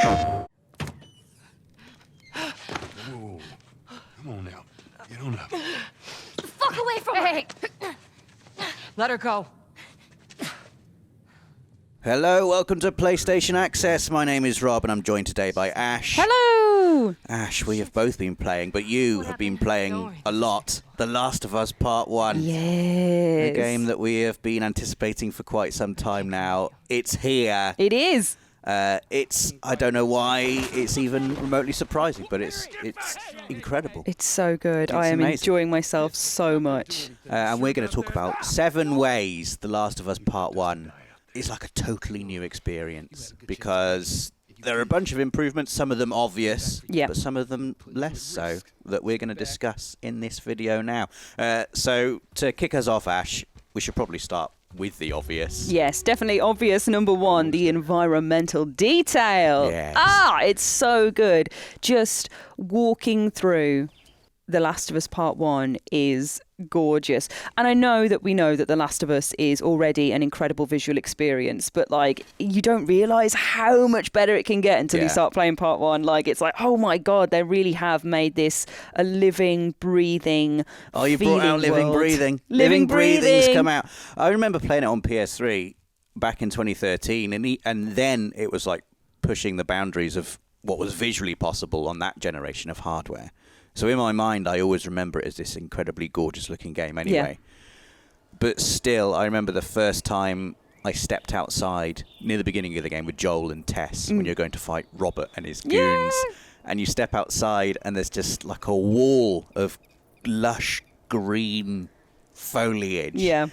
Whoa. Come on now. Get on up. Fuck away from her! Hey. Let her go. Hello, welcome to PlayStation Access. My name is Rob and I'm joined today by Ash. Hello! Ash, we have both been playing, but you have been playing a lot. The Last of Us Part 1. Yes. A game that we have been anticipating for quite some time now. It's here. It is. It's, I don't know why it's even remotely surprising, but it's incredible. It's so good. I am amazing. enjoying myself so much. And we're going to talk about 7 ways The Last of Us Part 1 is like a totally new experience, because there are a bunch of improvements, some of them obvious, Yep. but some of them less so, that we're going to discuss in this video now. So to kick us off, Ash, we should probably start with the obvious. Yes, definitely obvious. Number one, the environmental detail. Yes. It's so good. Just walking through The Last of Us Part 1 is gorgeous. And I know that we know that The Last of Us is already an incredible visual experience, but like you don't realise how much better it can get until you start playing Part 1. Like it's like, oh my God, they really have made this a living, breathing, Oh, you brought out Living world. Breathing. Living Breathing's Breathing. come out. I remember playing it on PS3 back in 2013, and then it was like pushing the boundaries of what was visually possible on that generation of hardware. So in my mind, I always remember it as this incredibly gorgeous-looking game anyway. Yeah. But still, I remember the first time I stepped outside near the beginning of the game with Joel and Tess when you're going to fight Robert and his goons. And you step outside and there's just like a wall of lush green foliage. Yeah.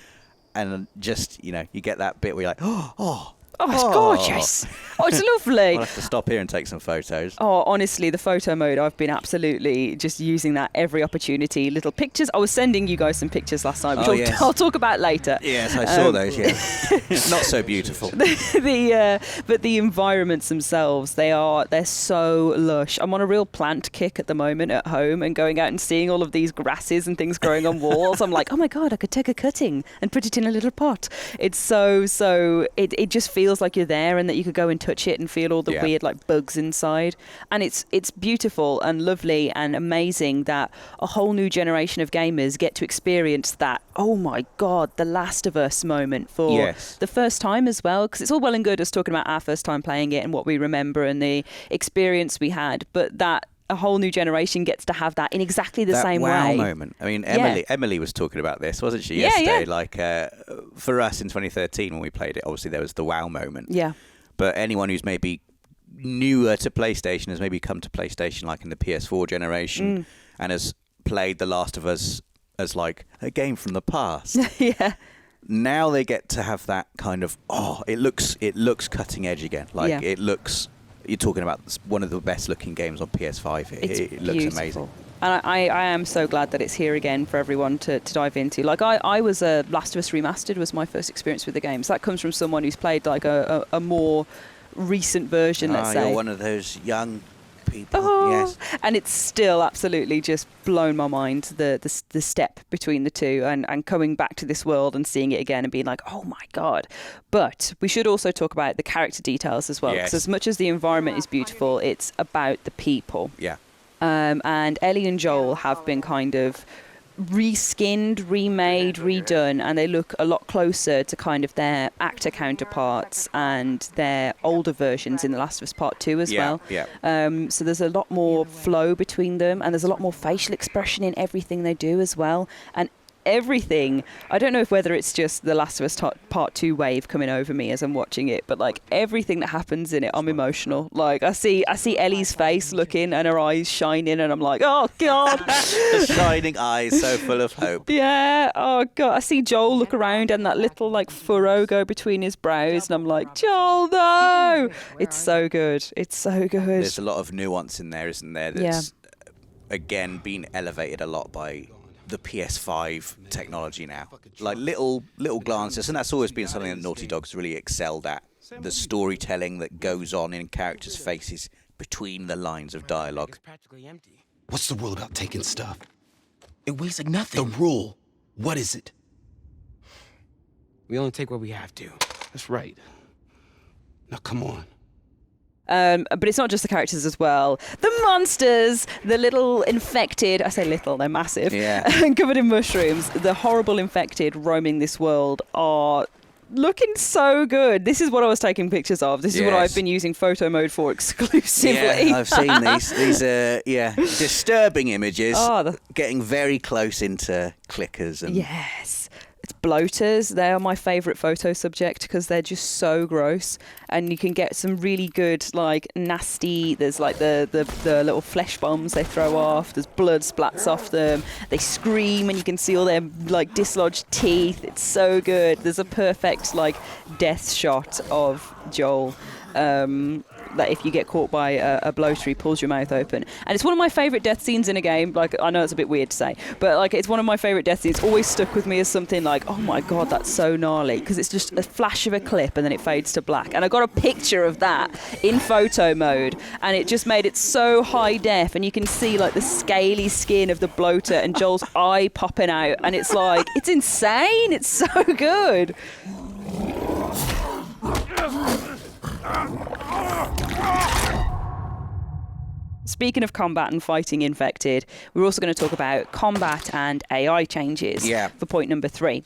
And just, you get that bit where you're like, oh, it's gorgeous. Oh, it's lovely. I'll have to stop here and take some photos. Oh, honestly, the photo mode, I've been absolutely just using that every opportunity. Little pictures. I was sending you guys some pictures last night, which I'll talk about later. Yes, I saw those, yeah. Not so beautiful. But the environments themselves, they're so lush. I'm on a real plant kick at the moment at home, and going out and seeing all of these grasses and things growing on walls. I'm like, oh my God, I could take a cutting and put it in a little pot. It's it just feels like you're there and that you could go and touch it and feel all the weird like bugs inside. And it's beautiful and lovely and amazing that a whole new generation of gamers get to experience that, oh my God, The Last of Us moment for the first time as well. Because it's all well and good us talking about our first time playing it and what we remember and the experience we had, but that a whole new generation gets to have that in exactly the same way. Moment. I mean, Emily was talking about this, wasn't she, yesterday? Yeah. Like, for us in 2013 when we played it, obviously there was the wow moment. Yeah. But anyone who's maybe newer to PlayStation has maybe come to PlayStation like in the PS4 generation and has played The Last of Us as like a game from the past. Yeah. Now they get to have that kind of, it looks cutting edge again. Like it looks... You're talking about one of the best looking games on PS5 here. It looks beautiful. amazing. And I am so glad that it's here again for everyone to dive into. Like I was Last of Us Remastered was my first experience with the game. So that comes from someone who's played like a more recent version, let's say. You're one of those young people, yes. And it's still absolutely just blown my mind, the step between the two and coming back to this world and seeing it again and being like, oh my God. But we should also talk about the character details as well, because as much as the environment is beautiful, it's about the people. Yeah. And Ellie and Joel have been kind of reskinned, remade, redone, and they look a lot closer to kind of their actor counterparts and their older versions in The Last of Us Part 2 as well. Yeah. So there's a lot more flow between them, and there's a lot more facial expression in everything they do as well. And everything, I don't know whether it's just the Last of Us Part 2 wave coming over me as I'm watching it, but like everything that happens in it, I'm emotional. Like I see Ellie's face looking and her eyes shining, and I'm like, oh God. The shining eyes, so full of hope. Yeah, oh God. I see Joel look around and that little like furrow go between his brows, and I'm like, Joel, no. It's so good. It's so good. There's a lot of nuance in there, isn't there? That's again been elevated a lot by the PS5 technology now. Like little glances, and that's always been something that Naughty Dog's really excelled at. The storytelling that goes on in characters' faces between the lines of dialogue. What's the rule about taking stuff? It weighs like nothing. The rule. What is it? We only take what we have to. That's right. Now come on. But it's not just the characters as well. The monsters, the little infected, I say little, they're massive, covered in mushrooms, the horrible infected roaming this world are looking so good. This is what I was taking pictures of. This is what I've been using photo mode for exclusively. Yeah, I've seen these. These are, disturbing images. Getting very close into clickers. And Yes. It's bloaters. They are my favourite photo subject because they're just so gross. And you can get some really good, like, nasty... There's, like, the little flesh bombs they throw off. There's blood splats off them. They scream and you can see all their, like, dislodged teeth. It's so good. There's a perfect, like, death shot of Joel. That if you get caught by a bloater, he pulls your mouth open. And it's one of my favourite death scenes in a game. Like, I know it's a bit weird to say, but like, it's one of my favourite death scenes. It's always stuck with me as something like, oh my god, that's so gnarly, because it's just a flash of a clip and then it fades to black. And I got a picture of that in photo mode, and it just made it so high def, and you can see like the scaly skin of the bloater and Joel's eye popping out, and it's like, it's insane. It's so good. Speaking of combat and fighting infected, we're also going to talk about combat and AI changes for point number 3.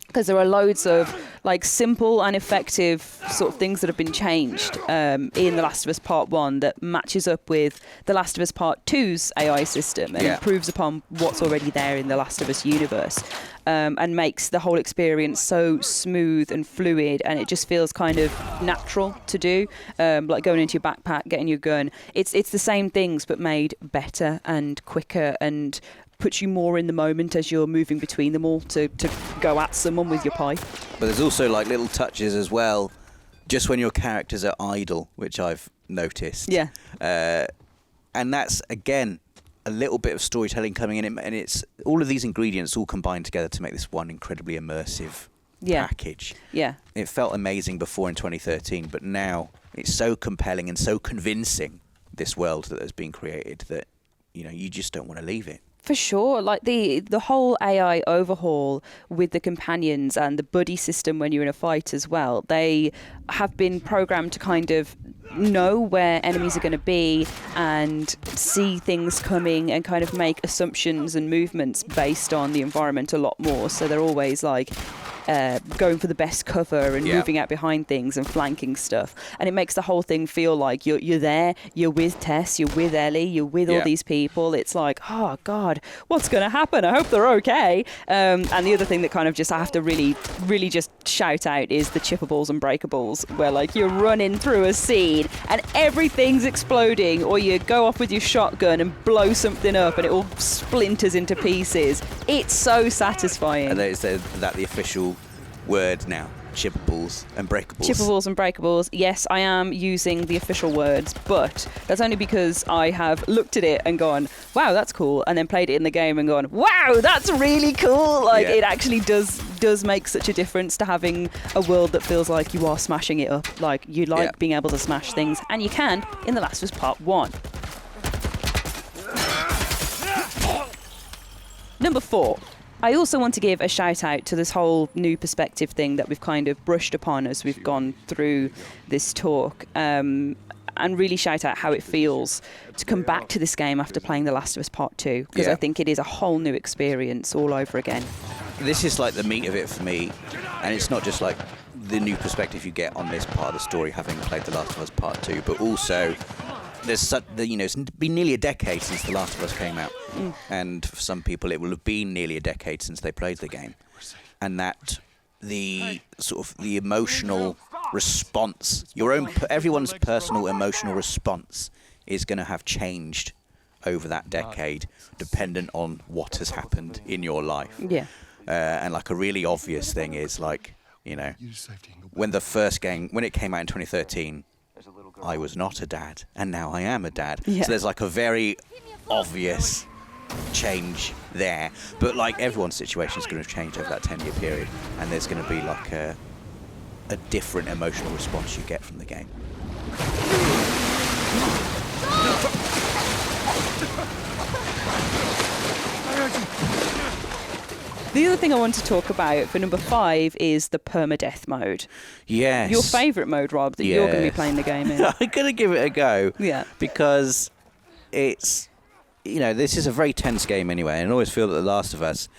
Because there are loads of like simple and effective sort of things that have been changed in The Last of Us Part 1 that matches up with The Last of Us Part 2's AI system and improves upon what's already there in The Last of Us universe, and makes the whole experience so smooth and fluid, and it just feels kind of natural to do, like going into your backpack, getting your gun. It's the same things but made better and quicker and puts you more in the moment as you're moving between them all to go at someone with your pipe. But there's also like little touches as well, just when your characters are idle, which I've noticed. Yeah. And that's, again, a little bit of storytelling coming in, and it's all of these ingredients all combined together to make this one incredibly immersive package. Yeah. It felt amazing before in 2013, but now it's so compelling and so convincing, this world that has been created, that, you know, you just don't want to leave it. For sure, like the whole AI overhaul with the companions and the buddy system when you're in a fight as well, they have been programmed to kind of know where enemies are going to be and see things coming and kind of make assumptions and movements based on the environment a lot more. So they're always like going for the best cover and moving out behind things and flanking stuff, and it makes the whole thing feel like you're there, you're with Tess, you're with Ellie, you're with all these people. It's like, oh god, what's going to happen? I hope they're okay. And the other thing that kind of just I have to really just shout out is the chippables and breakables, where like you're running through a scene and everything's exploding, or you go off with your shotgun and blow something up and it all splinters into pieces. It's so satisfying. And is that the official word now? Chippables and breakables. Chippables and breakables. Yes, I am using the official words, but that's only because I have looked at it and gone, wow, that's cool, and then played it in the game and gone, wow, that's really cool. Like it actually does make such a difference to having a world that feels like you are smashing it up. Like you like being able to smash things, and you can in The Last of Us Part 1. Number 4. I also want to give a shout out to this whole new perspective thing that we've kind of brushed upon as we've gone through this talk, and really shout out how it feels to come back to this game after playing The Last of Us Part 2, because I think it is a whole new experience all over again. This is like the meat of it for me, and it's not just like the new perspective you get on this part of the story having played The Last of Us Part 2, but also there's such, it's been nearly a decade since The Last of Us came out, and for some people it will have been nearly a decade since they played the game, and that the sort of the emotional response, everyone's personal emotional response is going to have changed over that decade, dependent on what has happened in your life. Yeah. And like a really obvious thing is like, you know, when the first game, when it came out in 2013, I was not a dad, and now I am a dad. Yeah. So there's like a very obvious change there. But like everyone's situation is going to change over that 10-year period, and there's going to be like a different emotional response you get from the game. The other thing I want to talk about for number 5 is the permadeath mode. Yes. Your favourite mode, Rob, that you're going to be playing the game in. I'm going to give it a go. Yeah. Because it's, this is a very tense game anyway, and I always feel that The Last of Us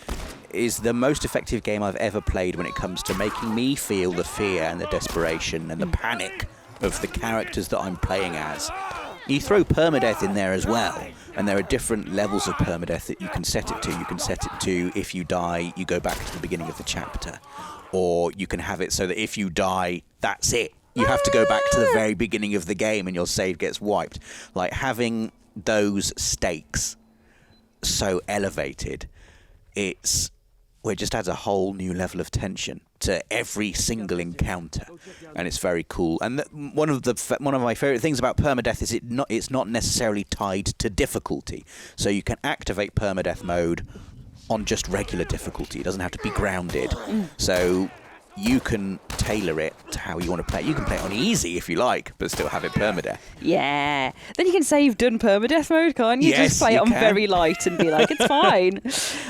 is the most effective game I've ever played when it comes to making me feel the fear and the desperation and the panic of the characters that I'm playing as. You throw permadeath in there as well, and there are different levels of permadeath that you can set it to. You can set it to, if you die, you go back to the beginning of the chapter. Or you can have it so that if you die, that's it. You have to go back to the very beginning of the game and your save gets wiped. Like, having those stakes so elevated, it just adds a whole new level of tension to every single encounter, and it's very cool. And one of my favorite things about permadeath is it's not necessarily tied to difficulty. So you can activate permadeath mode on just regular difficulty. It doesn't have to be grounded. So you can tailor it to how you want to play it. You can play it on easy if you like, but still have it permadeath. Yeah. Then you can say you've done permadeath mode, can't you? Yes, just play you it on can. very light and be like, it's fine.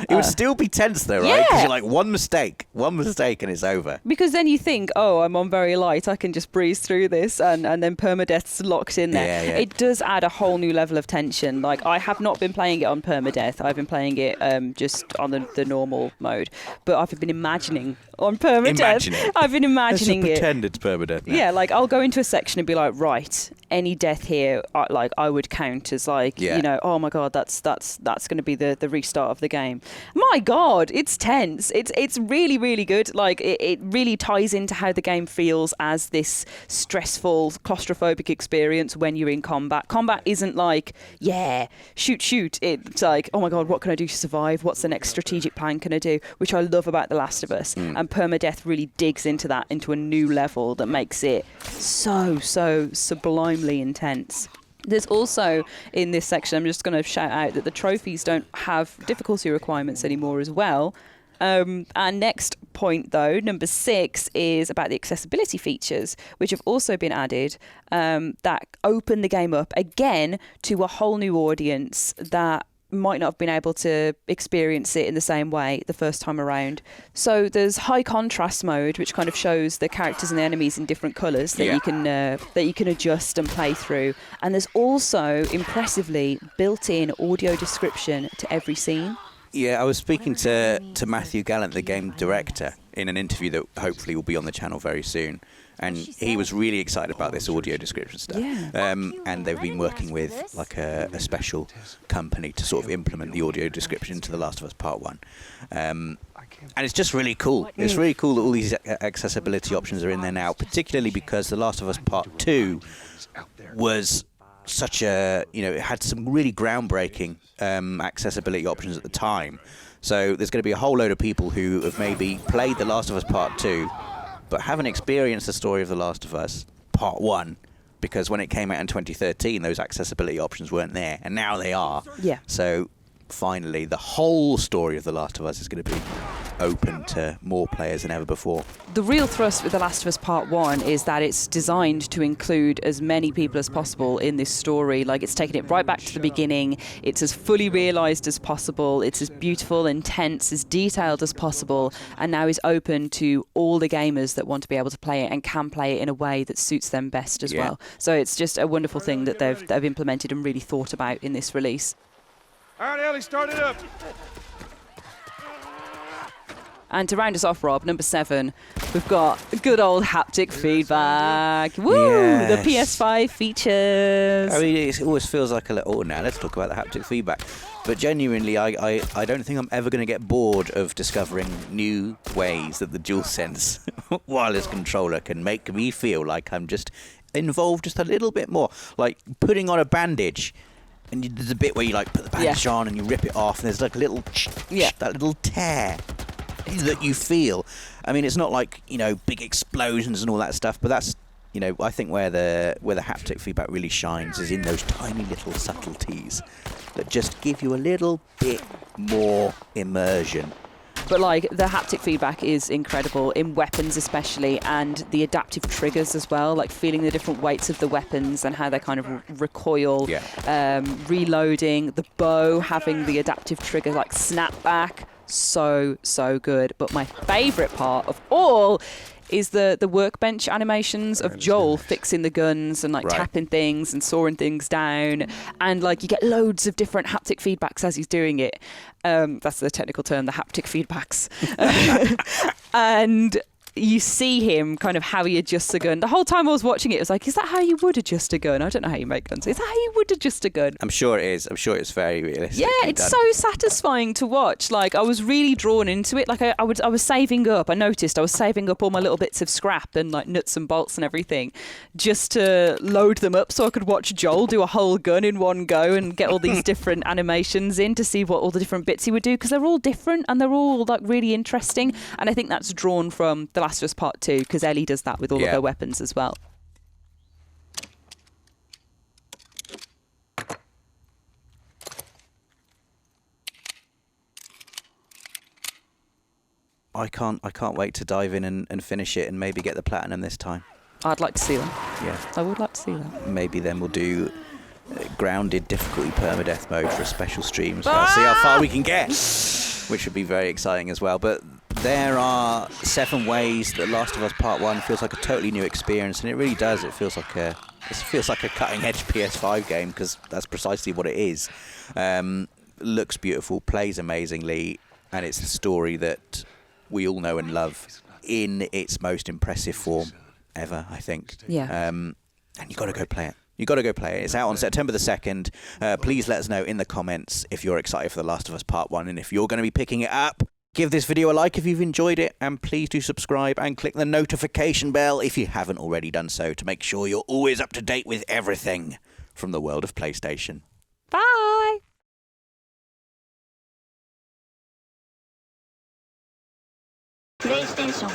It would still be tense though, right? Because Yeah. you're like, one mistake and it's over. Because then you think, oh, I'm on very light, I can just breeze through this, and then permadeath's locked in there. Yeah. It does add a whole new level of tension. Like, I have not been playing it on permadeath. I've been playing it just on the normal mode. But I've been imagining on permadeath. I've been imagining it. Pretend it's permadeath now. Yeah, like I'll go into a section and be like, right, any death here, I would count as like, oh my god, that's going to be the restart of the game. My god, it's tense. It's really, really good. Like it really ties into how the game feels as this stressful, claustrophobic experience when you're in combat. Combat isn't like, shoot. It's like, oh my god, what can I do to survive? What's the next strategic plan can I do? Which I love about The Last of Us. And permadeath really digs into that, into a new level that makes it so sublimely intense. There's also, in this section, I'm just going to shout out that the trophies don't have difficulty requirements anymore as well. Our next point, though, number 6, is about the accessibility features, which have also been added, that open the game up again to a whole new audience that might not have been able to experience it in the same way the first time around. So there's high contrast mode, which kind of shows the characters and the enemies in different colours that you can adjust and play through. And there's also impressively built-in audio description to every scene. Yeah, I was speaking to Matthew Gallant, the game director, in an interview that hopefully will be on the channel very soon. And he was really excited about this audio description stuff. Yeah. And they've been working with like a special company to sort of implement the audio description to The Last of Us Part 1. And it's just really cool. It's really cool that all these accessibility options are in there now, particularly because The Last of Us Part 2 was such a, it had some really groundbreaking accessibility options at the time. So there's going to be a whole load of people who have maybe played The Last of Us Part 2 but haven't experienced the story of The Last of Us Part 1, because when it came out in 2013, those accessibility options weren't there, and now they are. Yeah. So finally, the whole story of The Last of Us is going to be open to more players than ever before. The real thrust with The Last of Us Part 1 is that it's designed to include as many people as possible in this story. Like, it's taken it right back to the beginning. It's as fully realised as possible. It's as beautiful, intense, as detailed as possible, and now is open to all the gamers that want to be able to play it and can play it in a way that suits them best as well. So it's just a wonderful thing that they've implemented and really thought about in this release. All right, Ellie, start it up. And to round us off, Rob, number 7, we've got good old haptic feedback. Woo! Yes. The PS5 features. I mean, it always feels like a little... now let's talk about the haptic feedback. But genuinely, I don't think I'm ever going to get bored of discovering new ways that the DualSense wireless controller can make me feel like I'm just involved just a little bit more. Like putting on a bandage. And there's a bit where you like put the bandage on and you rip it off, and there's like a little that little tear that you feel. I mean, it's not like, big explosions and all that stuff, but that's, I think where the haptic feedback really shines is in those tiny little subtleties that just give you a little bit more immersion. But like the haptic feedback is incredible in weapons especially, and the adaptive triggers as well, like feeling the different weights of the weapons and how they kind of recoil, reloading, the bow having the adaptive trigger like snap back. so good. But my favourite part of all is the workbench animations of Joel fixing the guns and like tapping things and sawing things down, and like you get loads of different haptic feedbacks as he's doing it. That's the technical term, the haptic feedbacks. And you see him kind of how he adjusts a gun. The whole time I was watching it, it was like, is that how you would adjust a gun? I don't know how you make guns. Is that how you would adjust a gun? I'm sure it is. I'm sure it's very realistic. Yeah, it's so satisfying to watch. Like, I was really drawn into it. Like, I was saving up. I noticed I was saving up all my little bits of scrap and like nuts and bolts and everything just to load them up so I could watch Joel do a whole gun in one go and get all these different animations in to see what all the different bits he would do, because they're all different and they're all like really interesting. And I think that's drawn from The Last of Us Part 2, because Ellie does that with all of her weapons as well. I can't wait to dive in and finish it and maybe get the platinum this time. I'd like to see that. Yeah. I would like to see that. Maybe then we'll do grounded difficulty permadeath mode for a special stream. So I'll see how far we can get, which would be very exciting as well. But there are 7 ways that Last of Us Part 1 feels like a totally new experience, and it really does. It feels like a cutting-edge PS5 game, because that's precisely what it is. Looks beautiful, plays amazingly, and it's a story that we all know and love in its most impressive form ever, I think. Yeah. And you got to go play it. You got to go play it. It's out on September the 2nd. Please let us know in the comments if you're excited for The Last of Us Part 1 and if you're going to be picking it up. Give this video a like if you've enjoyed it, and please do subscribe and click the notification bell if you haven't already done so, to make sure you're always up to date with everything from the world of PlayStation. Bye! PlayStation